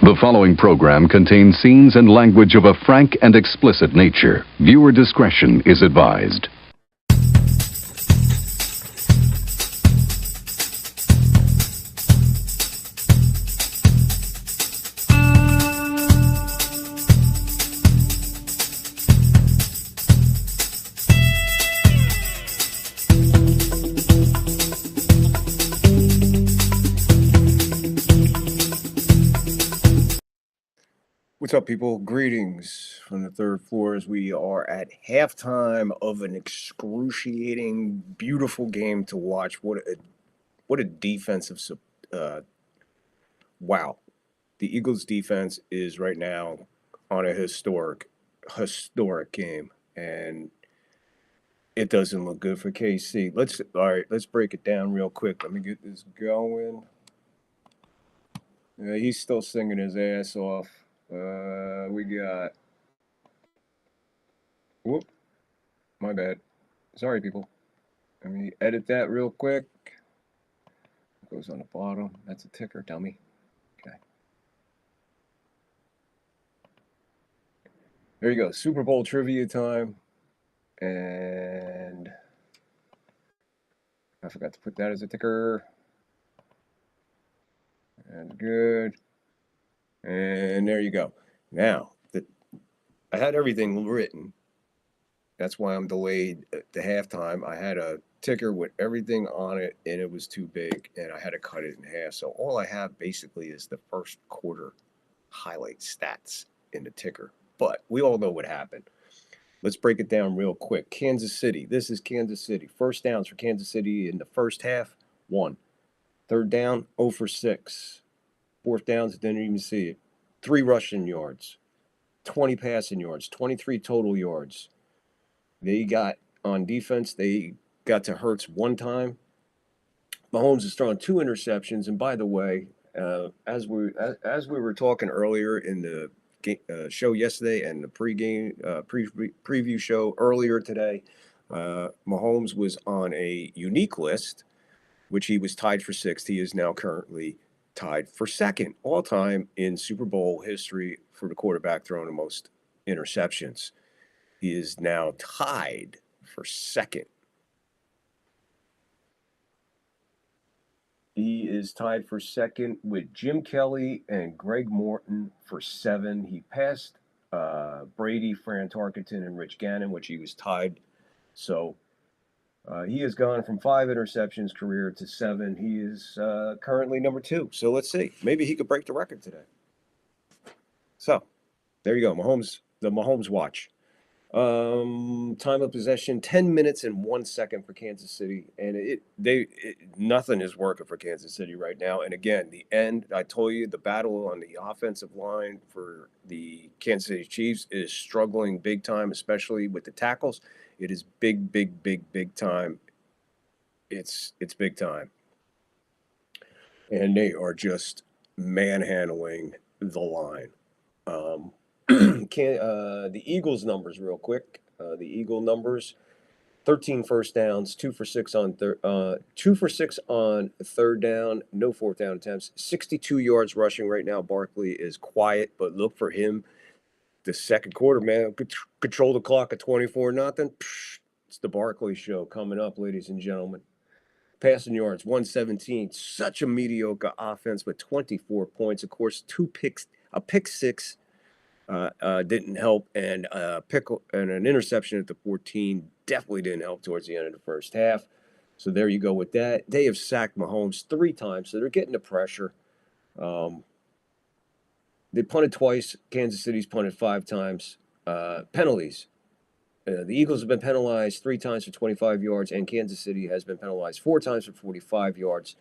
The following program contains scenes and language of a frank and explicit nature. Viewer discretion is advised. What's up, people? Greetings from the third floor as we are at halftime of an excruciating, beautiful game to watch. What a defensive wow. The Eagles defense is right now on a historic game, and it doesn't look good for KC. Let's break it down real quick. Let me get this going. Yeah, he's still singing his ass off. We got. Whoop. My bad. Sorry, people. Let me edit that real quick. It goes on the bottom. That's a ticker, dummy. Okay. There you go. Super Bowl trivia time. And I forgot to put that as a ticker. And good. And there you go. Now, I had everything written. That's why I'm delayed at the halftime. I had a ticker with everything on it, and it was too big, and I had to cut it in half. So all I have basically is the first quarter highlight stats in the ticker. But we all know what happened. Let's break it down real quick. Kansas City. This is Kansas City. First downs for Kansas City in the first half, 1. Third down, 0 for 6. Fourth downs, didn't even see it. 3 rushing yards, 20 passing yards, 23 total yards. They got on defense, they got to Hurts 1 time. Mahomes has thrown 2 interceptions. And by the way, as we were talking earlier in the show yesterday and the preview show earlier today, Mahomes was on a unique list, which he was tied for 6th. He is now currently tied for 2nd all-time in Super Bowl history for the quarterback throwing the most interceptions. He is now tied for 2nd. He is tied for 2nd with Jim Kelly and Greg Morton for 7. He passed Brady, Fran Tarkenton, and Rich Gannon, which he was tied. So he has gone from 5 interceptions career to 7. He is currently number 2. So let's see. Maybe he could break the record today. So there you go. The Mahomes watch. Time of possession, 10 minutes and 1 second for Kansas City. And nothing is working for Kansas City right now. And again, the end, I told you, the battle on the offensive line for the Kansas City Chiefs is struggling big time, especially with the tackles. It is big time. It's big time. And they are just manhandling the line. The Eagles numbers real quick. The Eagle numbers: 13 first downs, 2 for 6 on 2 for 6 on third down, no fourth down attempts, 62 yards rushing right now. Barkley is quiet, but look for him the second quarter, man. Control the clock at 24-0. It's the Barkley show coming up, ladies and gentlemen. Passing yards, 117. Such a mediocre offense, but 24 points. Of course, a pick 6 didn't help, and an interception at the 14 definitely didn't help towards the end of the first half. So there you go with that. They have sacked Mahomes 3 times, so they're getting the pressure. They punted twice. Kansas City's punted 5 times. Penalties. The Eagles have been penalized 3 times for 25 yards, and Kansas City has been penalized 4 times for 45 yards.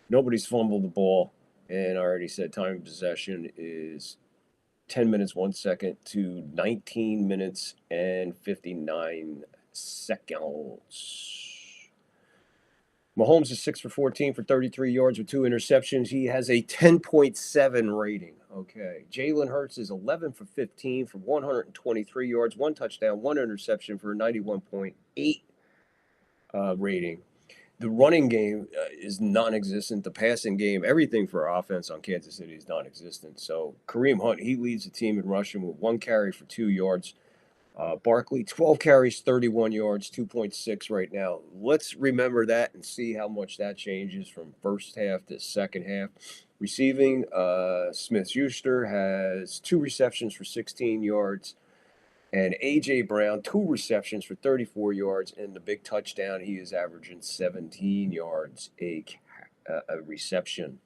Nobody's fumbled the ball, and I already said time of possession is 10 minutes, 1 second to 19 minutes and 59 seconds. Mahomes is 6 for 14 for 33 yards with 2 interceptions. He has a 10.7 rating. Okay. Jalen Hurts is 11 for 15 for 123 yards, 1 touchdown, 1 interception for a 91.8 rating. the running game is non-existent. The passing game, everything for offense on Kansas City is non-existent. So Kareem Hunt, he leads the team in rushing with 1 carry for 2 yards. Barkley, 12 carries, 31 yards, 2.6 right now. Let's remember that and see how much that changes from first half to second half. Receiving, Smith-Schuster has 2 receptions for 16 yards. And A.J. Brown, 2 receptions for 34 yards. And the big touchdown, he is averaging 17 yards a reception.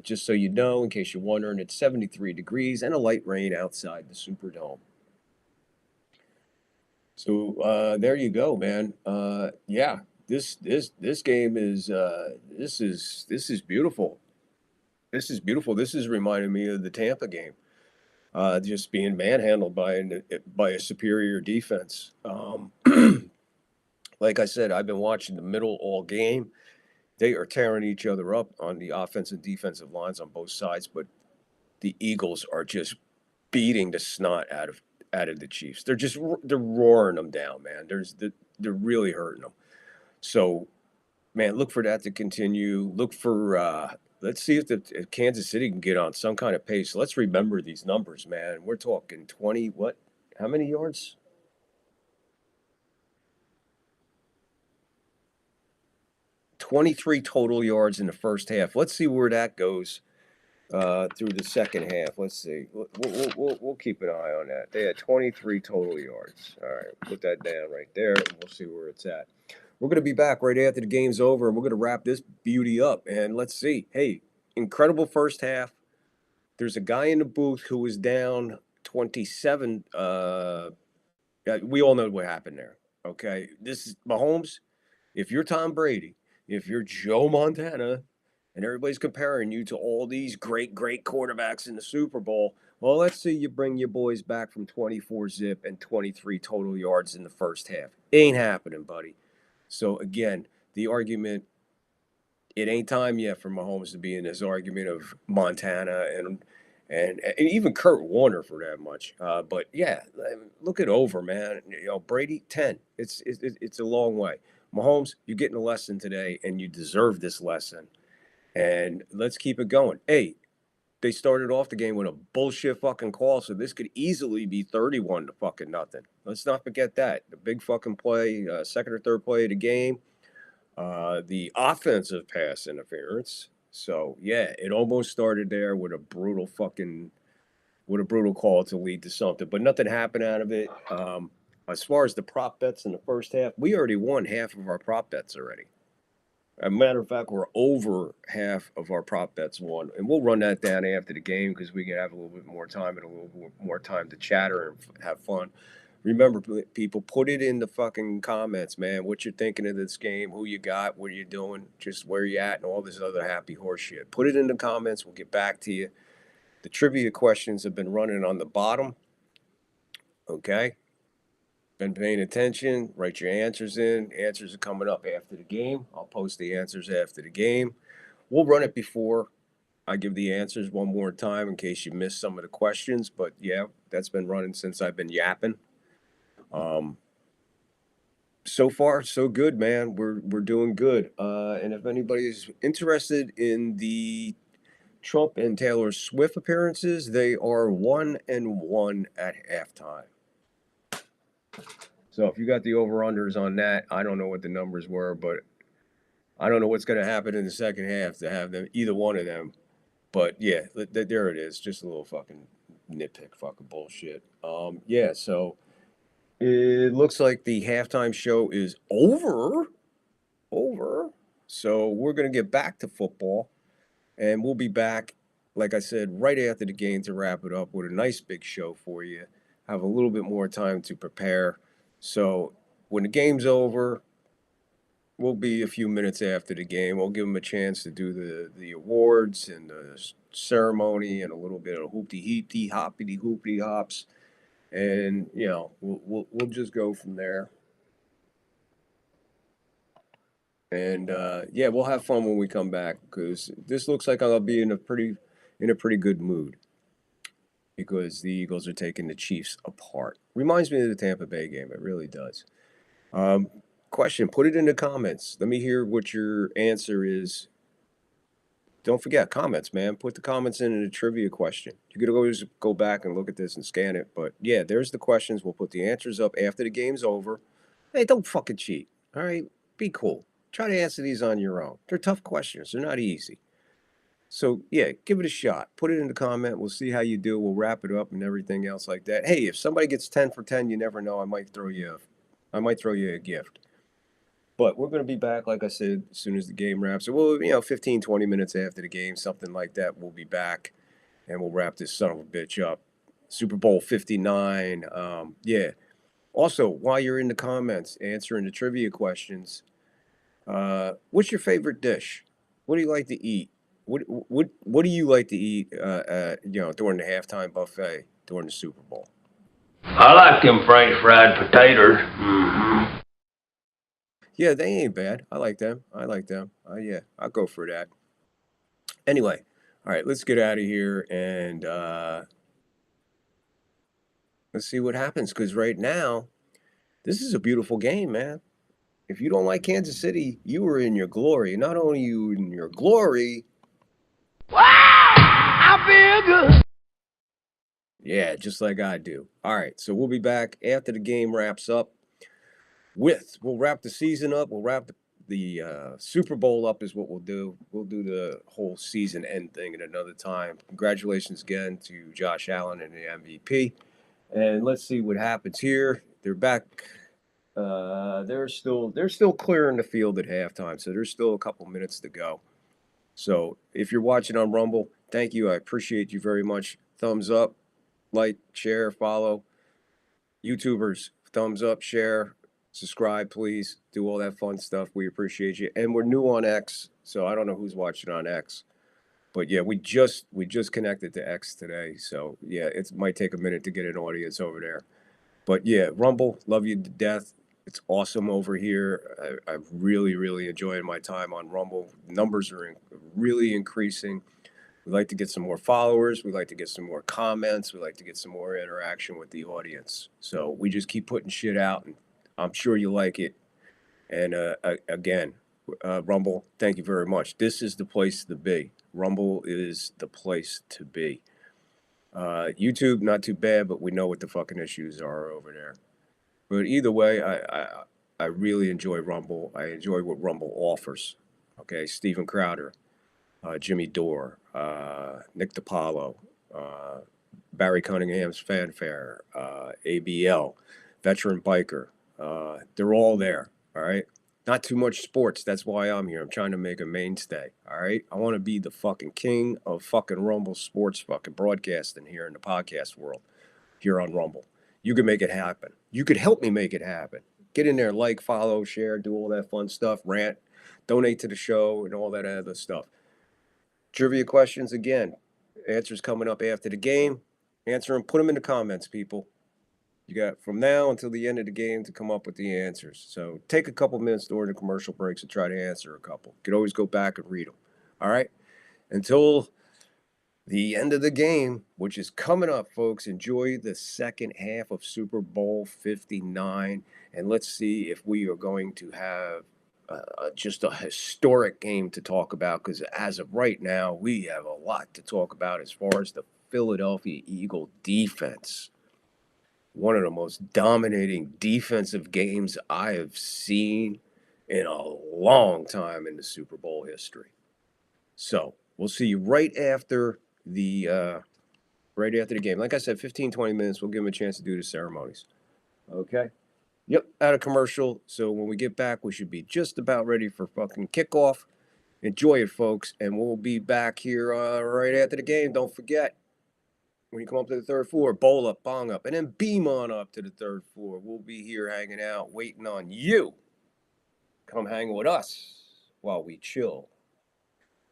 Just so you know, in case you're wondering, it's 73 degrees and a light rain outside the Superdome. So there you go, man. Yeah, this game is this is beautiful. This is beautiful. This is reminding me of the Tampa game. Just being manhandled by a superior defense. Like I said, I've been watching the middle all game. They are tearing each other up on the offensive and defensive lines on both sides, but the Eagles are just beating the snot out of the Chiefs. They're roaring them down, man. They're really hurting them. So, man, look for that to continue. Look for let's see if Kansas City can get on some kind of pace. Let's remember these numbers, man. We're talking 20 what? How many yards? 23 total yards in the first half. Let's see where that goes through the second half. Let's see. We'll keep an eye on that. They had 23 total yards. All right, put that down right there, and we'll see where it's at. We're going to be back right after the game's over, and we're going to wrap this beauty up. And let's see. Hey, incredible first half. There's a guy in the booth who was down 27. We all know what happened there. Okay, this is Mahomes. If you're Tom Brady, if you're Joe Montana, and everybody's comparing you to all these great quarterbacks in the Super Bowl, well, let's see you bring your boys back from 24 zip and 23 total yards in the first half. Ain't happening, buddy. So again, the argument, it ain't time yet for Mahomes to be in this argument of Montana and even Kurt Warner for that much. But yeah, look it over, man. Brady 10. It's a long way. Mahomes, you're getting a lesson today, and you deserve this lesson. And let's keep it going. Hey, they started off the game with a bullshit fucking call, so this could easily be 31 to fucking nothing. Let's not forget that. The big fucking play, second or third play of the game, the offensive pass interference. So, yeah, it almost started there with a brutal call to lead to something, but nothing happened out of it. As far as the prop bets in the first half, we already won half of our prop bets already. As a matter of fact, we're over half of our prop bets won. And we'll run that down after the game because we can have a little bit more time and a little bit more time to chatter and have fun. Remember, people, put it in the fucking comments, man. What you're thinking of this game, who you got, what are you doing, just where you at, and all this other happy horse shit. Put it in the comments. We'll get back to you. The trivia questions have been running on the bottom. Okay? Been paying attention, write your answers in. Answers are coming up after the game. I'll post the answers after the game. We'll run it before I give the answers one more time in case you missed some of the questions. But yeah, that's been running since I've been yapping. So far, so good, man. We're doing good. And if anybody's interested in the Trump and Taylor Swift appearances, they are 1-1 at halftime. So if you got the over-unders on that, I don't know what the numbers were, but I don't know what's going to happen in the second half to have them, either one of them. But yeah, there it is. Just a little fucking nitpick fucking bullshit. Yeah, so it looks like the halftime show is over. So we're going to get back to football, and we'll be back, like I said, right after the game to wrap it up with a nice big show for you. Have a little bit more time to prepare. So when the game's over, we'll be a few minutes after the game. We'll give them a chance to do the awards and the ceremony and a little bit of hoopty hoppity hoopty hops, and we'll just go from there. And yeah, we'll have fun when we come back because this looks like I'll be in a pretty good mood because the Eagles are taking the Chiefs apart. Reminds me of the Tampa Bay game. It really does. question, put it in the comments. Let me hear what your answer is. Don't forget comments, man. Put the comments in the trivia question. You could always go back and look at this and scan it. But yeah, there's the questions. We'll put the answers up after the game's over. Hey, don't fucking cheat. All right? Be cool. Try to answer these on your own. They're tough questions. They're not easy. So yeah, give it a shot. Put it in the comment. We'll see how you do. We'll wrap it up and everything else like that. Hey, if somebody gets 10 for 10, you never know. I might throw you a gift. But we're going to be back, like I said, as soon as the game wraps. So we'll, 15, 20 minutes after the game, something like that, we'll be back and we'll wrap this son of a bitch up. Super Bowl 59. Yeah. Also, while you're in the comments answering the trivia questions, what's your favorite dish? What do you like to eat? What do you like to eat, during the halftime buffet during the Super Bowl? I like them French fried potatoes. Mm-hmm. Yeah, they ain't bad. I like them. Yeah, I'll go for that. Anyway, all right, let's get out of here and let's see what happens. Because right now, this is a beautiful game, man. If you don't like Kansas City, you are in your glory. Not only you in your glory. Wow, I feel good. Yeah, just like I do. All right, so we'll be back after the game wraps up. We'll wrap the season up. We'll wrap the Super Bowl up is what we'll do. We'll do the whole season end thing at another time. Congratulations again to Josh Allen and the MVP. And let's see what happens here. They're back. They're still clearing the field at halftime, so there's still a couple minutes to go. So if you're watching on Rumble, thank you. I appreciate you very much. Thumbs up, like, share, follow. YouTubers, thumbs up, share, subscribe, please. Do all that fun stuff. We appreciate you. And we're new on X, so I don't know who's watching on X. But yeah, we just connected to X today. So yeah, it might take a minute to get an audience over there. But yeah, Rumble, love you to death. It's awesome over here. I'm really, really enjoying my time on Rumble. Numbers are really increasing. We'd like to get some more followers. We'd like to get some more comments. We'd like to get some more interaction with the audience. So we just keep putting shit out, and I'm sure you like it. And again, Rumble, thank you very much. This is the place to be. Rumble is the place to be. YouTube, not too bad, but we know what the fucking issues are over there. But either way, I really enjoy Rumble. I enjoy what Rumble offers. Okay, Steven Crowder, Jimmy Dore, Nick DiPaolo, Barry Cunningham's Fanfare, ABL, Veteran Biker. They're all there. All right. Not too much sports. That's why I'm here. I'm trying to make a mainstay. All right. I want to be the fucking king of fucking Rumble sports fucking broadcasting here in the podcast world here on Rumble. You can make it happen. You could help me make it happen. Get in there, like, follow, share, do all that fun stuff, rant, donate to the show, and all that other stuff. Trivia questions again. Answers coming up after the game. Answer them. Put them in the comments, people. You got from now until the end of the game to come up with the answers. So take a couple minutes during the commercial breaks and try to answer a couple. You can always go back and read them. All right? Until the end of the game, which is coming up, folks. Enjoy the second half of Super Bowl 59. And let's see if we are going to have just a historic game to talk about, because as of right now, we have a lot to talk about as far as the Philadelphia Eagle defense. One of the most dominating defensive games I have seen in a long time in the Super Bowl history. So we'll see you right after the game. Like I said, 15, 20 minutes. We'll give them a chance to do the ceremonies. Okay? Yep, out of commercial. So when we get back, we should be just about ready for fucking kickoff. Enjoy it, folks. And we'll be back here right after the game. Don't forget, when you come up to the third floor, bowl up, bong up, and then beam on up to the third floor. We'll be here hanging out, waiting on you. Come hang with us while we chill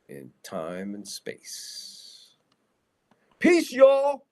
in time and space. Peace, y'all.